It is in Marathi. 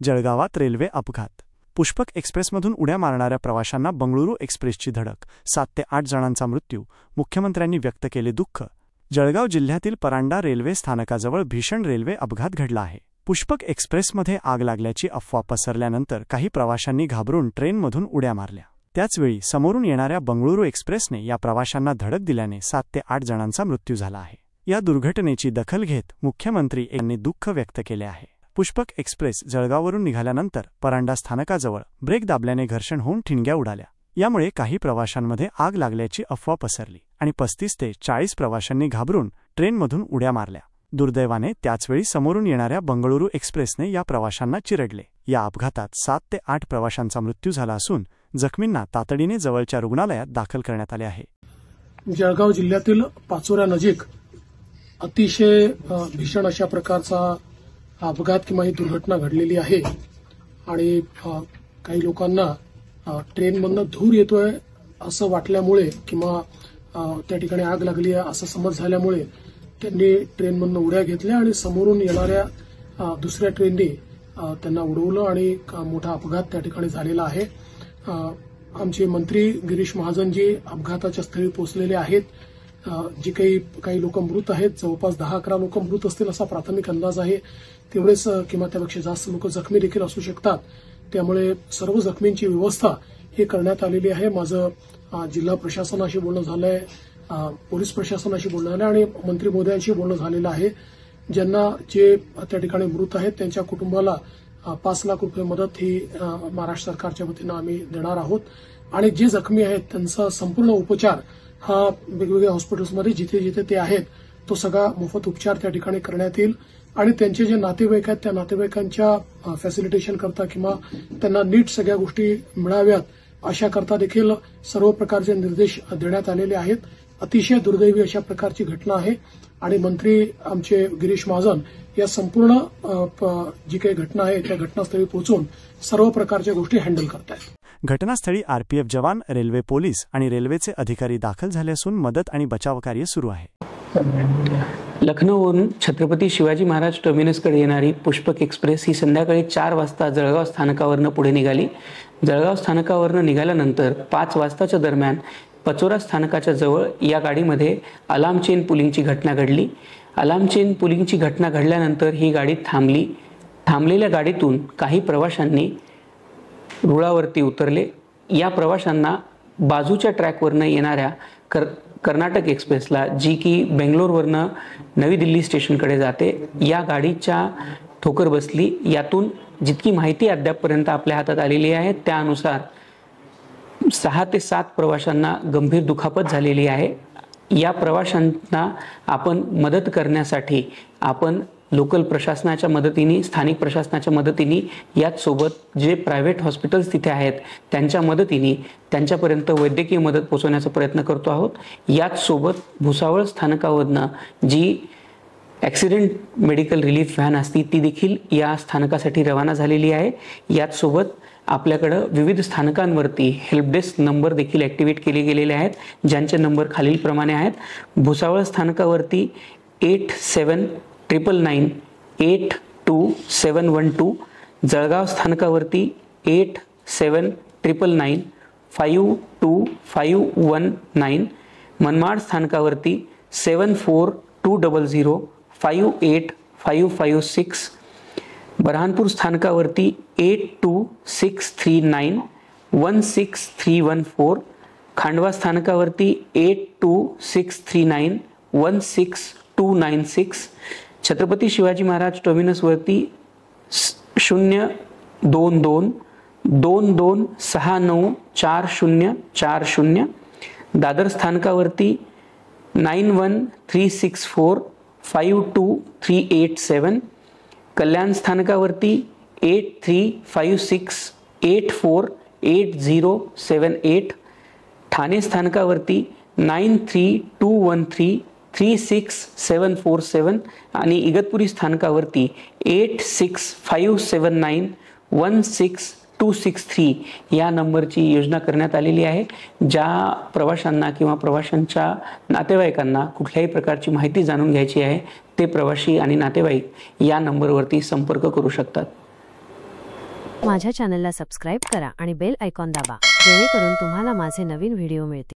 जळगावात रेल्वे अपघात. पुष्पक एक्सप्रेसमधून उड्या मारणाऱ्या प्रवाशांना बंगळुरू एक्सप्रेसची धडक. 7 ते 8 जणांचा मृत्यू. मुख्यमंत्र्यांनी व्यक्त केले दुःख. जळगाव जिल्ह्यातील परांडा रेल्वे स्थानकाजवळ भीषण रेल्वे अपघात घडला आहे. पुष्पक एक्सप्रेसमध्ये आग लागल्याची अफवा पसरल्यानंतर काही प्रवाशांनी घाबरून ट्रेनमधून उड्या मारल्या. त्याचवेळी समोरून येणाऱ्या बंगळुरू एक्सप्रेसने या प्रवाशांना धडक दिल्याने 7 ते 8 जणांचा मृत्यू झाला आहे. या दुर्घटनेची दखल घेत मुख्यमंत्री यांनी दुःख व्यक्त केले आहे. पुष्पक एक्सप्रेस जळगाववरून निघाल्यानंतर परांडा स्थानकाजवळ ब्रेक दाबल्याने घर्षण होऊन ठिणग्या उडाल्या. यामुळे काही प्रवाशांमध्ये आग लागल्याची अफवा पसरली आणि 35 ते 40 प्रवाशांनी घाबरून ट्रेनमधून उड्या मारल्या. दुर्दैवाने त्याचवेळी समोरून येणाऱ्या बंगळुरू एक्सप्रेसने या प्रवाशांना चिरडले. या अपघातात 7 ते 8 प्रवाशांचा मृत्यू झाला असून जखमींना तातडीने जवळच्या रुग्णालयात दाखल करण्यात आले आहे. जळगाव जिल्ह्यातील पाचोऱ्या नजीक अतिशय भीषण अशा प्रकारचा अपघात किंवा ही दुर्घटना घडलेली आहे आणि काही लोकांना ट्रेनमधनं धूर येतोय असं वाटल्यामुळे किंवा त्या ठिकाणी आग लागली आहे असं समज झाल्यामुळे त्यांनी ट्रेनमधनं उड्या घेतल्या आणि समोरून येणाऱ्या दुसऱ्या ट्रेनने त्यांना उडवलं आणि मोठा अपघात त्या ठिकाणी झालेला आहे. आमचे मंत्री गिरीश महाजनजी अपघाताच्या स्थळी पोहोचलेले आहेत. जे काही लोक मृत आहेत, जवळपास 10-11 लोक मृत असतील असा प्राथमिक अंदाज आहे. तेवढेच किंवा त्यापेक्षा जास्त लोक जखमी देखील असू शकतात. त्यामुळे सर्व जखमींची व्यवस्था ही करण्यात आलेली आहे. माझं जिल्हा प्रशासनाशी बोलणं झालंय, पोलीस प्रशासनाशी बोलणं झालं आणि मंत्री महोदयांशी बोलणं झालेलं आहे. ज्यांना जे त्या ठिकाणी मृत आहेत त्यांच्या कुटुंबाला 5 लाख रुपये मदत ही महाराष्ट्र सरकारच्या वतीनं आम्ही देणार आहोत आणि जे जखमी आहेत त्यांचा संपूर्ण उपचार हा वेगवेगळ्या हॉस्पिटल्समध्ये जिथे जिथे ते आहेत तो सगळा मोफत उपचार त्या ठिकाणी करण्यात येईल आणि त्यांचे जे नातेवाईक आहेत त्या नातेवाईकांच्या फॅसिलिटेशन करता किंवा त्यांना नीट सगळ्या गोष्टी मिळाव्यात अशा करता देखील सर्व प्रकारचे निर्देश देण्यात आलेले आहेत. अतिशय दुर्दैवी अशा प्रकारची घटना आहे आणि मंत्री आमचे गिरीश महाजन या संपूर्ण जी काही घटना आहे त्या घटनास्थळी पोहोचून सर्व प्रकारच्या गोष्टी हँडल करत आहेत. घटनास्थळी आरपीएफ जवान, रेल्वे पोलीस आणि रेल्वेचे अधिकारी दाखल झाले असून मदत आणि बचावकार्य सुरू आहे. लखनौहून छत्रपती शिवाजी महाराज टर्मिनसकडे येणारी पुष्पक एक्सप्रेस ही संध्याकाळी 4 वाजता जळगाव स्थानकावरनं पुढे निघाली. जळगाव स्थानकावरनं निघाल्यानंतर 5 वाजताच्या दरम्यान पचोरा स्थानकाच्या जवळ या गाडीमध्ये अलार्म चेन पुलिंगची घटना घडली. अलार्म चेन पुलिंगची घटना घडल्यानंतर ही गाडी थांबली. थांबलेल्या गाडीतून काही प्रवाशांनी रुळावरती उतरले. या प्रवाशांना बाजूच्या ट्रॅकवरनं येणाऱ्या कर्नाटक एक्सप्रेसला, जी की बेंगलोरवरनं नवी दिल्ली स्टेशनकडे जाते, या गाडीच्या ठोकर बसली. यातून जितकी माहिती अद्यापपर्यंत आपल्या हातात आलेली आहे त्यानुसार 6 ते 7 प्रवाशांना गंभीर दुखापत झालेली आहे. या प्रवाशांना आपण मदत करण्यासाठी आपण लोकल प्रशासनाच्या मदतीने, स्थानिक प्रशासनाच्या मदतीने, याचसोबत जे प्रायव्हेट हॉस्पिटल्स तिथे आहेत त्यांच्या मदतीने त्यांच्यापर्यंत वैद्यकीय मदत पोहोचवण्याचा प्रयत्न करतो आहोत. याचसोबत भुसावळ स्थानकावरनं जी ॲक्सिडेंट मेडिकल रिलीफ व्हॅन असती ती देखील या स्थानकासाठी रवाना झालेली आहे. याचसोबत आपल्याकडं विविध स्थानकांवरती हेल्प डेस्क नंबर देखील ॲक्टिवेट केले गेलेले आहेत, ज्यांचे नंबर खालीलप्रमाणे आहेत. भुसावळ स्थानकावरती 8799982712, जळगाव स्थानकावरती 8799952519, मनमाड स्थानकावरती 7420058556, बरहानपूर स्थानकावरती 8263916314, खांडवा स्थानकावरती 8263916296, छत्रपती शिवाजी महाराज टर्मिनसवरती 02222694040, दादर स्थानकावरती 9136452387, कल्याण स्थानकावरती 8356848078, ठाणे स्थानकावरती 9321336747 आणि इगतपुरी स्थानकावरती 8657916263 या नंबरची योजना करण्यात आलेली आहे. ज्या प्रवाशांना किंवा प्रवाशांच्या नातेवाईकांना कुठल्याही प्रकारची माहिती जाणून घ्यायची आहे ते प्रवासी आणि नातेवाईक या नंबरवरती संपर्क करू शकतात. माझ्या चॅनलला सबस्क्राईब करा आणि बेल आयकॉन दाबा जेणेकरून तुम्हाला माझे नवीन व्हिडिओ मिळतील.